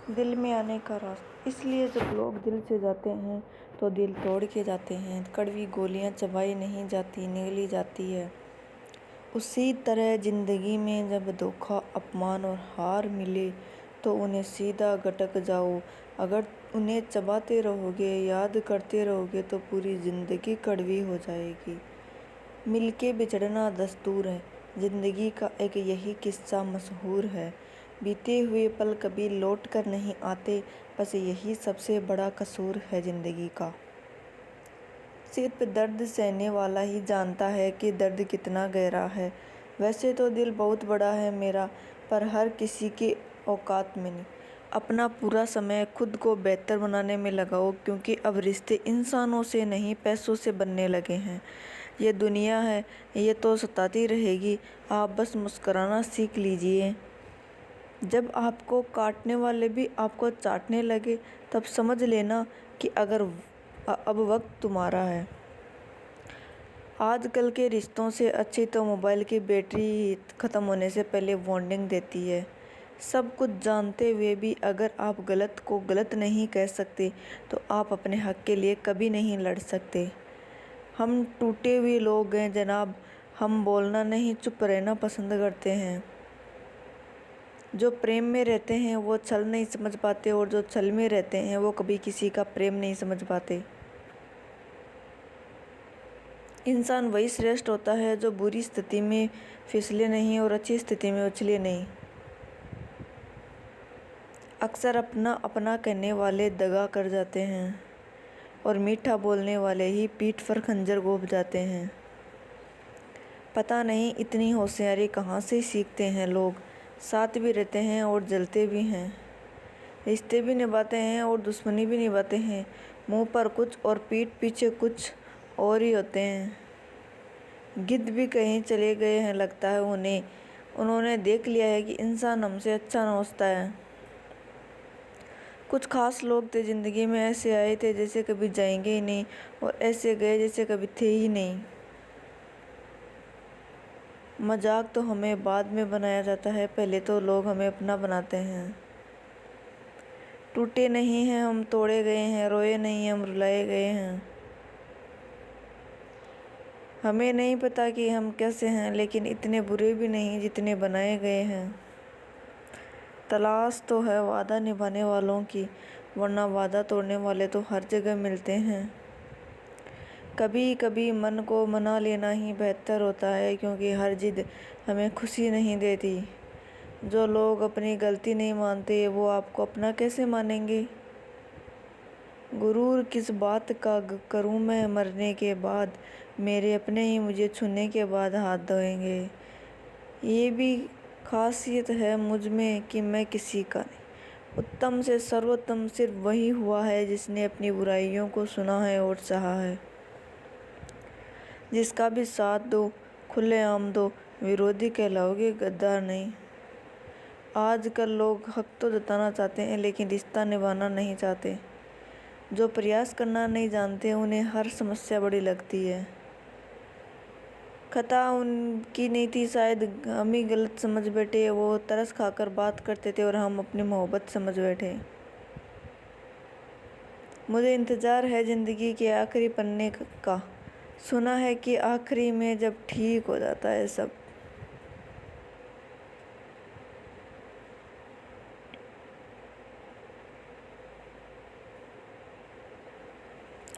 दिल में आने का राज। इसलिए जब लोग दिल से जाते हैं तो दिल तोड़ के जाते हैं। कड़वी गोलियां चबाई नहीं जाती, निगली जाती है। उसी तरह जिंदगी में जब धोखा, अपमान और हार मिले तो उन्हें सीधा गटक जाओ। अगर उन्हें चबाते रहोगे, याद करते रहोगे तो पूरी जिंदगी कड़वी हो जाएगी। मिलके बिछड़ना दस्तूर है, जिंदगी का एक यही किस्सा मशहूर है। बीते हुए पल कभी लौट कर नहीं आते, बस यही सबसे बड़ा कसूर है जिंदगी का। सिर्फ दर्द सहने वाला ही जानता है कि दर्द कितना गहरा है। वैसे तो दिल बहुत बड़ा है मेरा, पर हर किसी की औकात में नहीं। अपना पूरा समय खुद को बेहतर बनाने में लगाओ, क्योंकि अब रिश्ते इंसानों से नहीं, पैसों से बनने लगे हैं। ये दुनिया है, ये तो सताती रहेगी, आप बस मुस्कुराना सीख लीजिए। जब आपको काटने वाले भी आपको चाटने लगे, तब समझ लेना कि अब वक्त तुम्हारा है। आजकल के रिश्तों से अच्छी तो मोबाइल की बैटरी ख़त्म होने से पहले वार्निंग देती है। सब कुछ जानते हुए भी अगर आप गलत को गलत नहीं कह सकते, तो आप अपने हक के लिए कभी नहीं लड़ सकते। हम टूटे हुए लोग हैं जनाब, हम बोलना नहीं, चुप रहना पसंद करते हैं। जो प्रेम में रहते हैं वो छल नहीं समझ पाते, और जो छल में रहते हैं वो कभी किसी का प्रेम नहीं समझ पाते। इंसान वही श्रेष्ठ होता है जो बुरी स्थिति में फिसले नहीं और अच्छी स्थिति में उछले नहीं। अक्सर अपना अपना कहने वाले दगा कर जाते हैं, और मीठा बोलने वाले ही पीठ पर खंजर घोंप जाते हैं। पता नहीं इतनी होशियारी कहाँ से सीखते हैं लोग। साथ भी रहते हैं और जलते भी हैं, रिश्ते भी निभाते हैं और दुश्मनी भी निभाते हैं। मुंह पर कुछ और पीठ पीछे कुछ और ही होते हैं। गिद्ध भी कहीं चले गए हैं लगता है उन्हें। उन्होंने देख लिया है कि इंसान हमसे अच्छा नोचता है। कुछ खास लोग थे ज़िंदगी में, ऐसे आए थे जैसे कभी जाएंगे ही नहीं, और ऐसे गए जैसे कभी थे ही नहीं। मजाक तो हमें बाद में बनाया जाता है, पहले तो लोग हमें अपना बनाते हैं। टूटे नहीं हैं हम, तोड़े गए हैं, रोए नहीं हम, रुलाए गए हैं। हमें नहीं पता कि हम कैसे हैं, लेकिन इतने बुरे भी नहीं जितने बनाए गए हैं। तलाश तो है वादा निभाने वालों की, वरना वादा तोड़ने वाले तो हर जगह मिलते हैं। कभी कभी मन को मना लेना ही बेहतर होता है, क्योंकि हर जिद हमें खुशी नहीं देती। जो लोग अपनी गलती नहीं मानते वो आपको अपना कैसे मानेंगे। गुरूर किस बात का करूं मैं मरने के बाद, मेरे अपने ही मुझे छूने के बाद हाथ धोएंगे। ये भी खासियत है मुझ में कि मैं किसी का नहीं। उत्तम से सर्वोत्तम सिर्फ वही हुआ है जिसने अपनी बुराइयों को सुना है और सहा है। जिसका भी साथ दो, खुलेआम दो, विरोधी कहलाओगे, गद्दार नहीं। आजकल लोग हक तो जताना चाहते हैं, लेकिन रिश्ता निभाना नहीं चाहते। जो प्रयास करना नहीं जानते उन्हें हर समस्या बड़ी लगती है। खता उनकी नहीं थी, शायद हम ही गलत समझ बैठे। वो तरस खाकर बात करते थे और हम अपनी मोहब्बत समझ बैठे। मुझे इंतज़ार है ज़िंदगी के आखिरी पन्ने का। सुना है कि आखिरी में जब ठीक हो जाता है सब।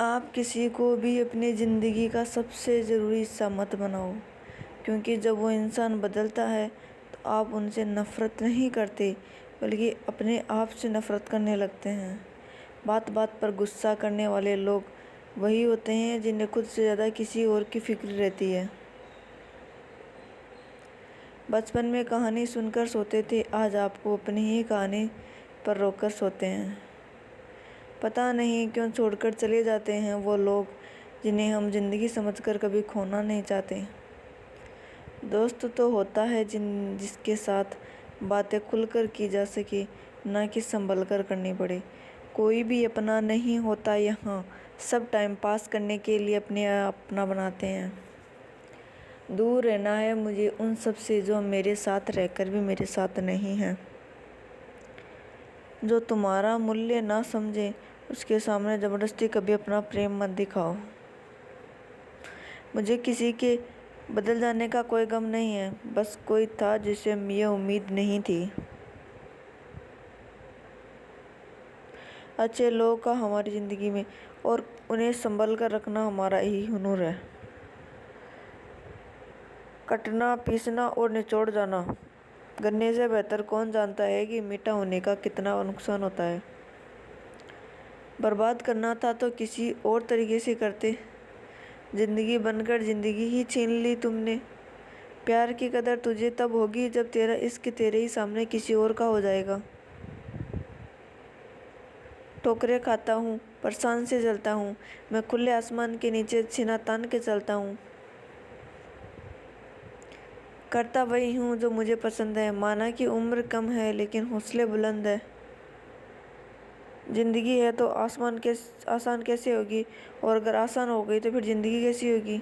आप किसी को भी अपनी ज़िंदगी का सबसे ज़रूरी हिस्सा मत बनाओ, क्योंकि जब वो इंसान बदलता है तो आप उनसे नफ़रत नहीं करते, बल्कि अपने आप से नफ़रत करने लगते हैं। बात बात पर गुस्सा करने वाले लोग वही होते हैं जिन्हें खुद से ज़्यादा किसी और की फिक्र रहती है। बचपन में कहानी सुनकर सोते थे, आज आपको अपनी ही कहानी पर रोकर सोते हैं। पता नहीं क्यों छोड़कर चले जाते हैं वो लोग जिन्हें हम ज़िंदगी समझकर कभी खोना नहीं चाहते। दोस्त तो होता है जिसके साथ बातें खुलकर की जा सके, ना कि संभल कर करनी पड़े। कोई भी अपना नहीं होता यहाँ, सब टाइम पास करने के लिए अपने अपना बनाते हैं। दूर रहना है मुझे उन सब से जो मेरे साथ रहकर भी मेरे साथ नहीं हैं। जो तुम्हारा मूल्य ना समझे उसके सामने ज़बरदस्ती कभी अपना प्रेम मत दिखाओ। मुझे किसी के बदल जाने का कोई गम नहीं है, बस कोई था जिसे ये उम्मीद नहीं थी। अच्छे लोगों का हमारी ज़िंदगी में और उन्हें संभल कर रखना हमारा ही हुनर है। कटना, पीसना और निचोड़ जाना गन्ने से बेहतर कौन जानता है कि मीठा होने का कितना नुकसान होता है। बर्बाद करना था तो किसी और तरीके से करते। जिंदगी बनकर जिंदगी ही छीन ली तुमने। प्यार की कदर तुझे तब होगी जब तेरा इश्क तेरे ही सामने किसी और का हो जाएगा। ठोकरें खाता हूँ, परेशान से जलता हूँ, मैं खुले आसमान के नीचे सीना तान के चलता हूँ। करता वही हूँ जो मुझे पसंद है। माना कि उम्र कम है लेकिन हौसले बुलंद है। जिंदगी है तो आसान कैसे होगी, और अगर आसान हो गई तो फिर जिंदगी कैसी होगी।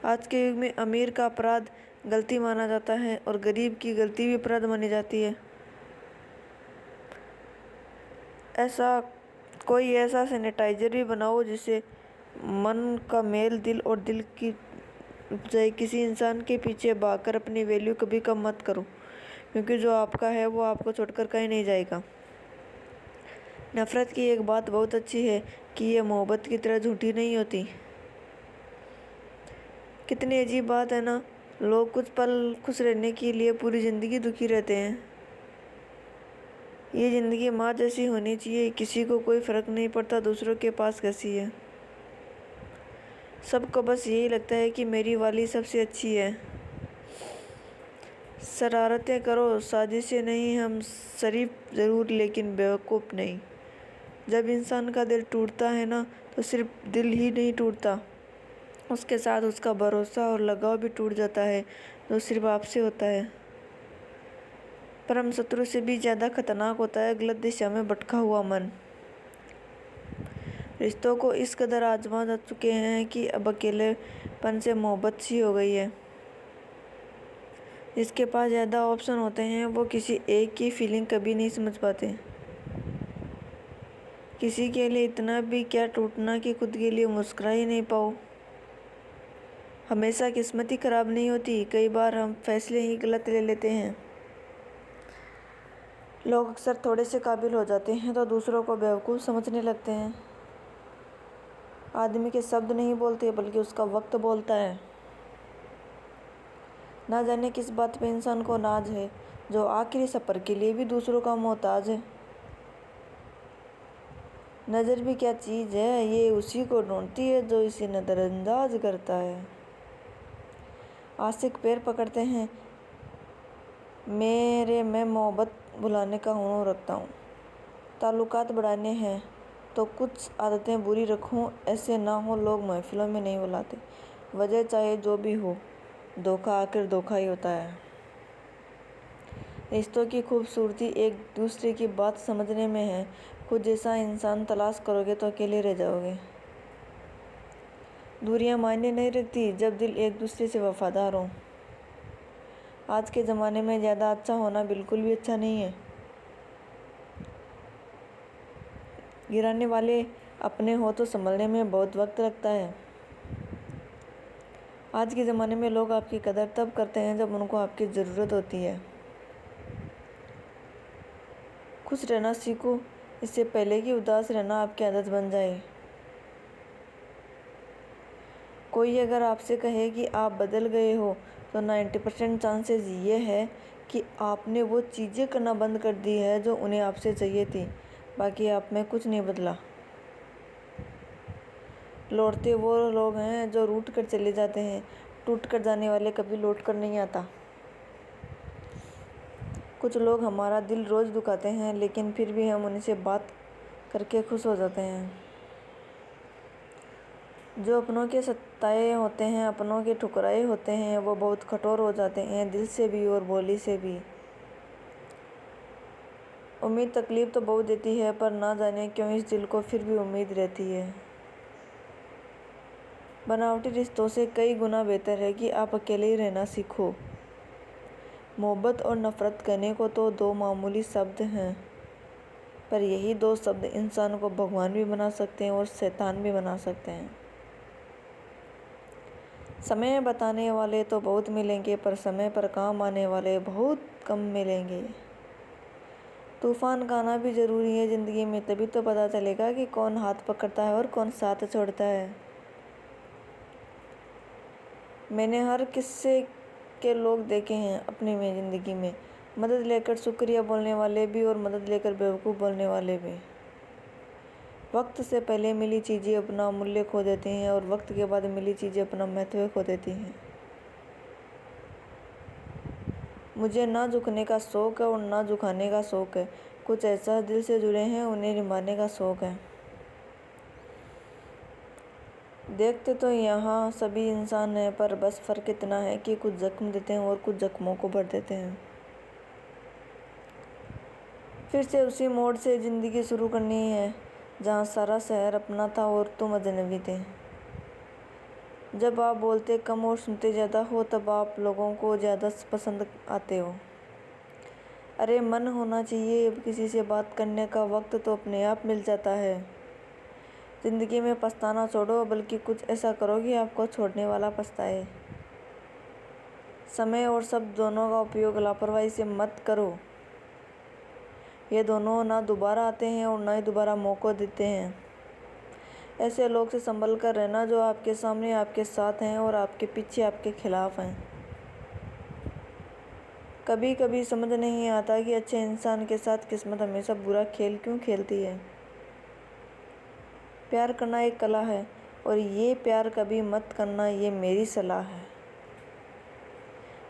आज के युग में अमीर का अपराध गलती माना जाता है और गरीब की गलती भी अपराध मानी जाती है। ऐसा सैनिटाइजर भी बनाओ जिससे मन का मेल दिल और दिल की उपजाए। किसी इंसान के पीछे भागकर अपनी वैल्यू कभी कम मत करो, क्योंकि जो आपका है वो आपको छोड़कर कहीं नहीं जाएगा। नफरत की एक बात बहुत अच्छी है कि ये मोहब्बत की तरह झूठी नहीं होती। कितनी अजीब बात है ना, लोग कुछ पल खुश रहने के लिए पूरी ज़िंदगी दुखी रहते हैं। ये ज़िंदगी माँ जैसी होनी चाहिए, किसी को कोई फ़र्क नहीं पड़ता दूसरों के पास कैसी है। सबको बस यही लगता है कि मेरी वाली सबसे अच्छी है। शरारतें करो, साजिशें नहीं, हम शरीफ ज़रूर लेकिन बेवकूफ़ नहीं। जब इंसान का दिल टूटता है ना, तो सिर्फ दिल ही नहीं टूटता, उसके साथ उसका भरोसा और लगाव भी टूट जाता है, जो सिर्फ आपसे होता है। परम शत्रु से भी ज़्यादा खतरनाक होता है गलत दिशा में भटका हुआ मन। रिश्तों को इस कदर आजमा जा चुके हैं कि अब अकेलेपन से मोहब्बत सी हो गई है। जिसके पास ज़्यादा ऑप्शन होते हैं वो किसी एक की फीलिंग कभी नहीं समझ पाते। किसी के लिए इतना भी क्या टूटना कि खुद के लिए मुस्कुरा ही नहीं पाओ। हमेशा किस्मत ही खराब नहीं होती, कई बार हम फैसले ही गलत ले लेते हैं। लोग अक्सर थोड़े से काबिल हो जाते हैं तो दूसरों को बेवकूफ़ समझने लगते हैं। आदमी के शब्द नहीं बोलते बल्कि उसका वक्त बोलता है। ना जाने किस बात पे इंसान को नाज है, जो आखिरी सफ़र के लिए भी दूसरों का मोहताज है। नज़र भी क्या चीज़ है, ये उसी को ढूंढती है जो इसे नज़रअंदाज करता है। आशिक पैर पकड़ते हैं मैं मोहब्बत भुलाने का हुनर रखता हूँ। ताल्लुकात बढ़ाने हैं तो कुछ आदतें बुरी रखूँ, ऐसे ना हो लोग महफिलों में नहीं बुलाते। वजह चाहे जो भी हो, धोखा आखिर धोखा ही होता है। रिश्तों की खूबसूरती एक दूसरे की बात समझने में है। खुद जैसा इंसान तलाश करोगे तो अकेले रह जाओगे। दूरियां मायने नहीं रखती जब दिल एक दूसरे से वफादार हो। आज के ज़माने में ज़्यादा अच्छा होना बिल्कुल भी अच्छा नहीं है। गिराने वाले अपने हो तो संभलने में बहुत वक्त लगता है। आज के ज़माने में लोग आपकी कदर तब करते हैं जब उनको आपकी ज़रूरत होती है। खुश रहना सीखो, इससे पहले कि उदास रहना आपकी आदत बन जाए। कोई अगर आपसे कहे कि आप बदल गए हो तो 90% चांसेस ये है कि आपने वो चीज़ें करना बंद कर दी है जो उन्हें आपसे चाहिए थी। बाकी आप में कुछ नहीं बदला। लौटते वो लोग हैं जो रूठ कर चले जाते हैं, टूट कर जाने वाले कभी लौट कर नहीं आता। कुछ लोग हमारा दिल रोज़ दुखाते हैं लेकिन फिर भी हम उनसे बात करके खुश हो जाते हैं। जो अपनों के सताए होते हैं, अपनों के ठुकराए होते हैं, वो बहुत कठोर हो जाते हैं, दिल से भी और बोली से भी। उम्मीद तकलीफ़ तो बहुत देती है, पर ना जाने क्यों इस दिल को फिर भी उम्मीद रहती है। बनावटी रिश्तों से कई गुना बेहतर है कि आप अकेले ही रहना सीखो। मोहब्बत और नफ़रत कहने को तो दो मामूली शब्द हैं, पर यही दो शब्द इंसान को भगवान भी बना सकते हैं और शैतान भी बना सकते हैं। समय बताने वाले तो बहुत मिलेंगे, पर समय पर काम आने वाले बहुत कम मिलेंगे। तूफान का आना भी ज़रूरी है ज़िंदगी में, तभी तो पता चलेगा कि कौन हाथ पकड़ता है और कौन साथ छोड़ता है। मैंने हर किस्से के लोग देखे हैं अपनी में ज़िंदगी में, मदद लेकर शुक्रिया बोलने वाले भी और मदद लेकर बेवकूफ़ बोलने वाले भी। वक्त से पहले मिली चीज़ें अपना मूल्य खो देती हैं और वक्त के बाद मिली चीज़ें अपना महत्व खो देती हैं। मुझे ना झुकने का शौक़ है और ना झुकाने का शौक़ है। कुछ ऐसा दिल से जुड़े हैं, उन्हें निभाने का शौक़ है। देखते तो यहाँ सभी इंसान हैं, पर बस फ़र्क इतना है कि कुछ जख्म देते हैं और कुछ जख्मों को भर देते हैं। फिर से उसी मोड़ से ज़िंदगी शुरू करनी है जहाँ सारा शहर अपना था और तुम अजनबी थे। जब आप बोलते कम और सुनते ज़्यादा हो, तब आप लोगों को ज़्यादा पसंद आते हो। अरे मन होना चाहिए, अब किसी से बात करने का वक्त तो अपने आप मिल जाता है। ज़िंदगी में पछताना छोड़ो, बल्कि कुछ ऐसा करो कि आपको छोड़ने वाला पछताए। समय और शब्द दोनों का उपयोग लापरवाही से मत करो। ये दोनों ना दोबारा आते हैं और ना ही दोबारा मौका देते हैं। ऐसे लोग से संभल कर रहना जो आपके सामने आपके साथ हैं और आपके पीछे आपके खिलाफ हैं। कभी कभी समझ नहीं आता कि अच्छे इंसान के साथ किस्मत हमेशा बुरा खेल क्यों खेलती है। प्यार करना एक कला है, और ये प्यार कभी मत करना, ये मेरी सलाह है।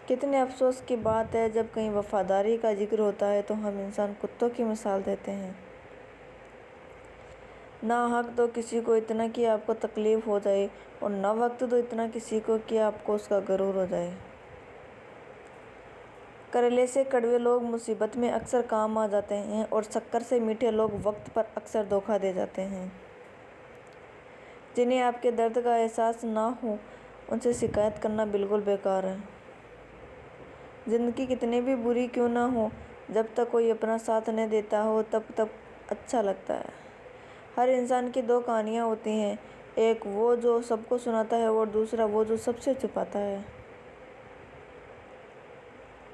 कितने अफसोस की बात है, जब कहीं वफादारी का जिक्र होता है तो हम इंसान कुत्तों की मिसाल देते हैं। ना हक तो किसी को इतना कि आपको तकलीफ़ हो जाए, और ना वक्त तो इतना किसी को कि आपको उसका गरूर हो जाए। करेले से कड़वे लोग मुसीबत में अक्सर काम आ जाते हैं, और शक्कर से मीठे लोग वक्त पर अक्सर धोखा दे जाते हैं। जिन्हें आपके दर्द का एहसास ना हो, उनसे शिकायत करना बिल्कुल बेकार है। ज़िंदगी कितनी भी बुरी क्यों ना हो, जब तक कोई अपना साथ नहीं देता हो तब तक अच्छा लगता है। हर इंसान की दो कहानियाँ होती हैं, एक वो जो सबको सुनाता है और दूसरा वो जो सबसे छुपाता है।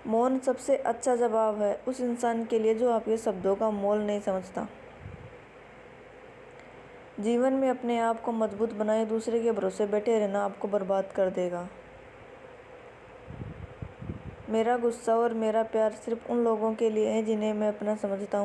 मौन सबसे अच्छा जवाब है उस इंसान के लिए जो आपके शब्दों का मोल नहीं समझता। जीवन में अपने आप को मजबूत बनाए, दूसरे के भरोसे बैठे रहना आपको बर्बाद कर देगा। मेरा गुस्सा और मेरा प्यार सिर्फ उन लोगों के लिए है जिन्हें मैं अपना समझता हूँ।